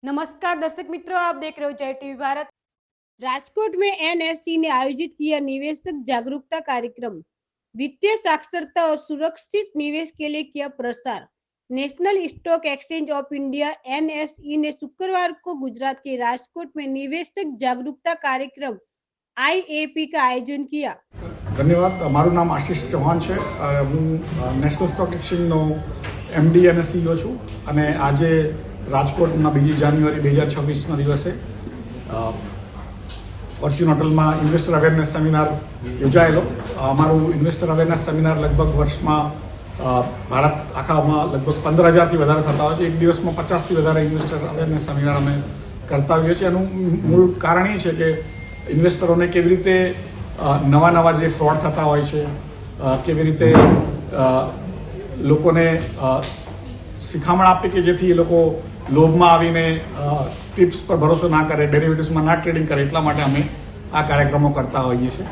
नमस्कार दर्शक मित्रों, आप देख रहे हो जय टीवी भारत। राजकोट में एनएसई ने आयोजित किया निवेशक जागरूकता कार्यक्रम। वित्तीय साक्षरता और सुरक्षित निवेश के लिए किया प्रसार। National stock exchange of India NSE ने शुक्रवार को गुजरात के राजकोट में निवेशक जागरूकता कार्यक्रम आईएपी का आयोजन किया। धन्यवाद। मारू नाम आशीष चौहान है। हूँ नेशनल स्टॉक एक्सचेंजनो एमडी અને સીઈઓ છું અને આજે રાજકોટના 2 જાન્યુઆરી 2026ના દિવસે ફોર્ચ્યુન હોટલમાં ઇન્વેસ્ટર અવેરનેસ સેમિનાર યોજાયેલો। અમારું ઇન્વેસ્ટર અવેરનેસ સેમિનાર લગભગ વર્ષમાં ભારત આખામાં લગભગ 15,000થી વધારે થતા હોય છે। એક દિવસમાં 50થી વધારે ઇન્વેસ્ટર અવેરનેસ સેમિનાર અમે કરતા હોઈએ છીએ। એનું મૂળ કારણ એ છે કે ઇન્વેસ્ટરોને કેવી રીતે નવા જે ફ્રોડ થતા હોય છે, કેવી રીતે લોકોને શિખામણ આપે કે જેથી એ લોકો લોભમાં આવીને ટિપ્સ પર ભરોસો ના કરે, ડેરિવેટિવ્સમાં ના ટ્રેડિંગ કરે, એટલા માટે અમે આ કાર્યક્રમો કરતા હોઈએ છીએ।